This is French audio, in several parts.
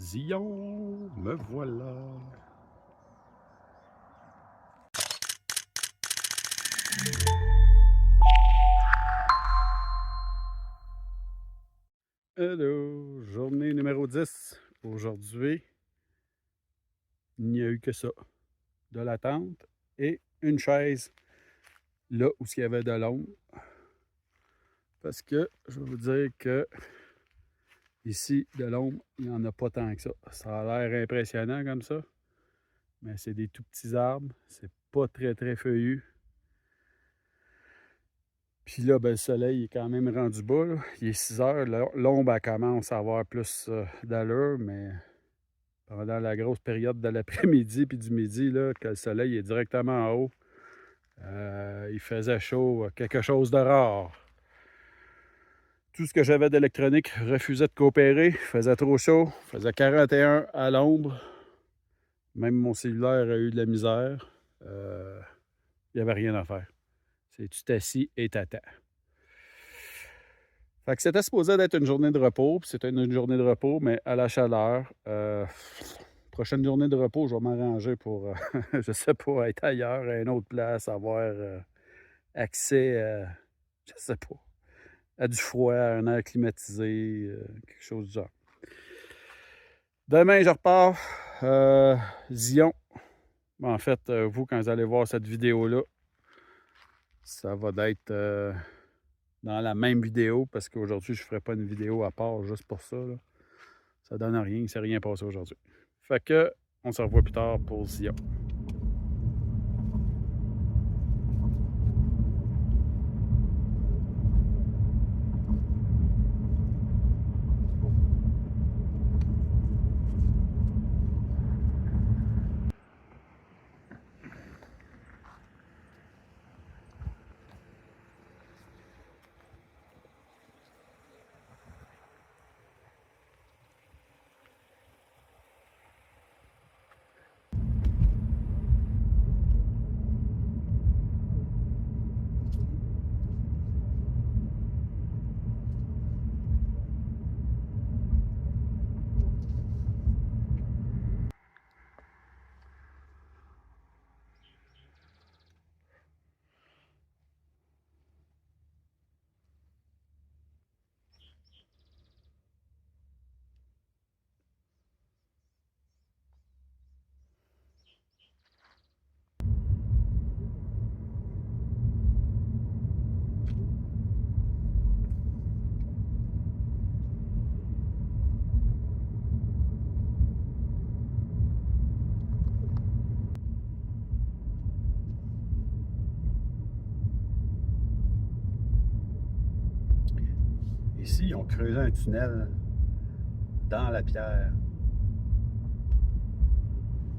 Zion, me voilà. Hello, journée numéro 10. Aujourd'hui, il n'y a eu que ça. De la tente et une chaise là où il y avait de l'ombre. Parce que je vais vous dire que ici, de l'ombre, il n'y en a pas tant que ça. Ça a l'air impressionnant comme ça. Mais c'est des tout petits arbres. C'est pas très très feuillu. Puis là, ben, le soleil est quand même rendu bas, là. Il est 6 heures. L'ombre, elle commence à avoir plus d'allure, mais pendant la grosse période de l'après-midi puis du midi, là, que le soleil est directement en haut, il faisait chaud, quelque chose de rare. Tout ce que j'avais d'électronique refusait de coopérer. Il faisait trop chaud. Il faisait 41 à l'ombre. Même mon cellulaire a eu de la misère. Il n'y avait rien à faire. C'est tu t'assis et t'attends. Fait que c'était supposé d'être une journée de repos, puis c'était une journée de repos, mais à la chaleur. Prochaine journée de repos, je vais m'arranger pour, je sais pas, être ailleurs, à une autre place, avoir accès, je sais pas, à du froid, à un air climatisé, quelque chose du genre. Demain, je repars. Zion. En fait, vous, quand vous allez voir cette vidéo-là, ça va être dans la même vidéo, parce qu'aujourd'hui, je ne ferai pas une vidéo à part juste pour ça, là. Ça donne rien, il ne s'est rien passé aujourd'hui. Fait que, on se revoit plus tard pour Zion. Ici, ils ont creusé un tunnel dans la pierre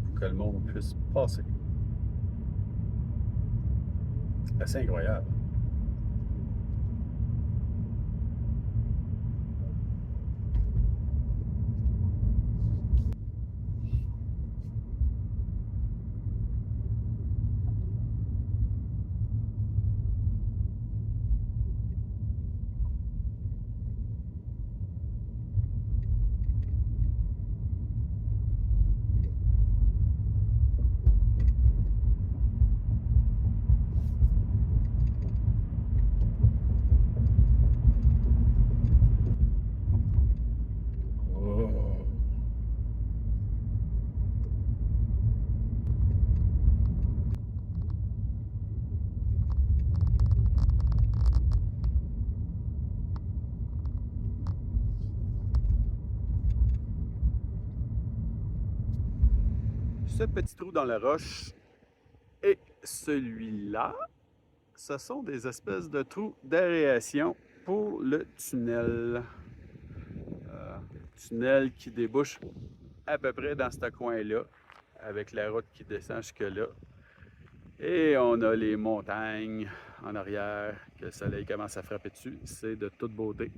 pour que le monde puisse passer. C'est assez incroyable. Oh. Ce petit trou dans la roche et celui-là, ce sont des espèces de trous d'aération pour le tunnel. Tunnel qui débouche à peu près dans ce coin-là, avec la route qui descend jusque-là. Et on a les montagnes en arrière, que le soleil commence à frapper dessus. C'est de toute beauté.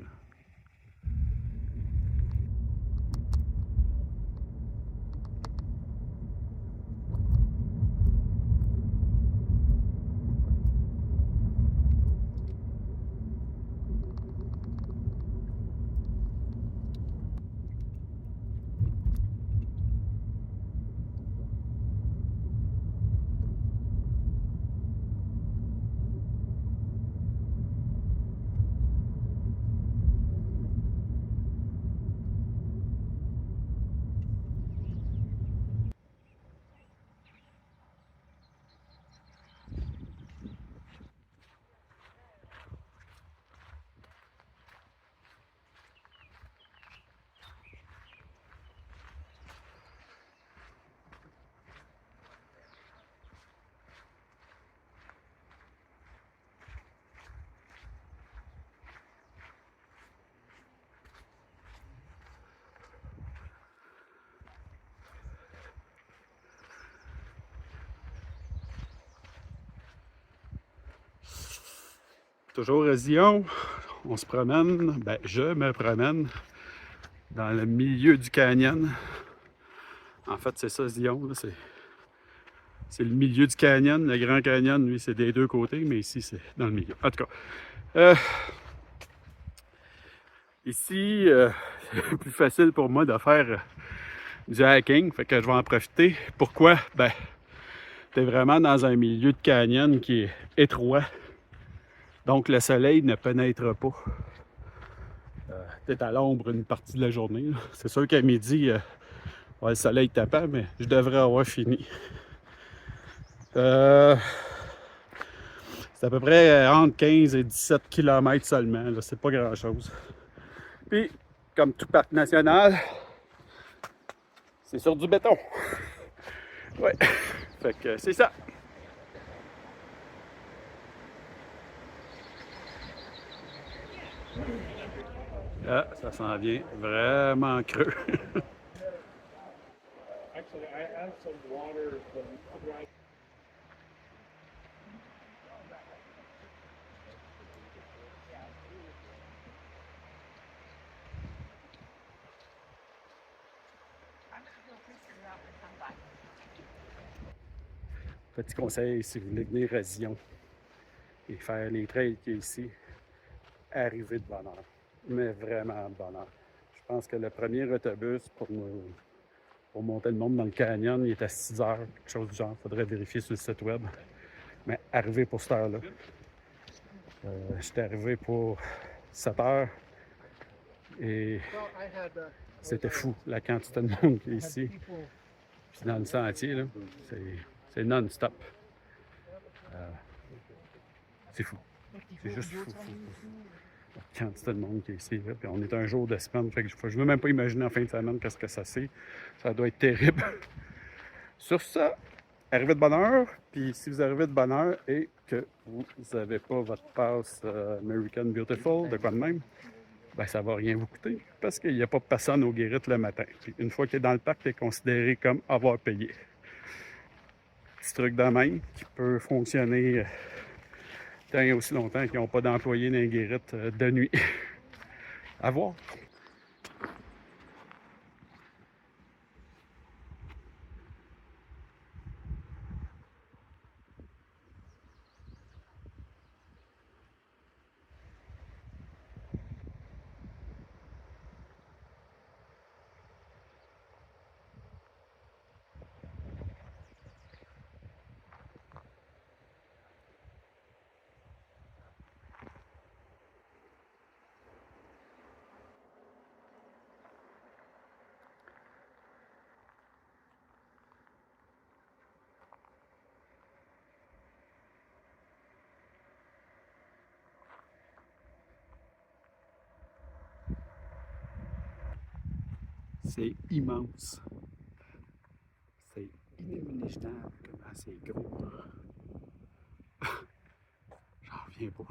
Toujours à Zion, on se promène, ben je me promène dans le milieu du canyon. En fait, c'est ça Zion, c'est le milieu du canyon. Le Grand Canyon, lui, c'est des deux côtés, mais ici, c'est dans le milieu. En tout cas, ici, c'est plus facile pour moi de faire du hiking, fait que je vais en profiter. Pourquoi? Ben, t'es vraiment dans un milieu de canyon qui est étroit, donc le soleil ne pénètre pas. T'es à l'ombre une partie de la journée. C'est sûr qu'à midi, ouais, le soleil tapant, mais je devrais avoir fini. C'est à peu près entre 15 et 17 km seulement. C'est pas grand-chose. Puis, comme tout parc national, c'est sur du béton. Ouais. Fait que c'est ça. Ah, ça s'en vient vraiment creux. Petit conseil, si vous voulez venir à Zion et faire les trails qu'il y a ici, arrivez de bonne heure. Mais vraiment de bonne heure. Je pense que le premier autobus pour monter le monde dans le canyon, il est à 6 heures, quelque chose du genre. Il faudrait vérifier sur le site web. Mais arrivez pour cette heure-là. J'étais arrivé pour 7 heures et c'était fou la quantité de monde qui est ici. Puis dans le sentier, là, c'est non-stop. C'est fou. C'est juste fou. La quantité de monde qui est ici. Là. Puis on est un jour de semaine. Fait que je ne veux même pas imaginer en fin de semaine qu'est-ce que ça c'est. Ça doit être terrible. Sur ça, arrivez de bonne heure. Puis si vous arrivez de bonne heure et que vous n'avez pas votre passe American Beautiful, de quoi de même, ben ça va rien vous coûter parce qu'il n'y a pas personne au guérite le matin. Puis une fois qu'il est dans le parc, il est considéré comme avoir payé. Petit truc de même qui peut fonctionner tant et aussi longtemps qu'ils n'ont pas d'employés dans les guérites de nuit. À voir. C'est immense. C'est inimaginable comment c'est gros. J'en reviens pas.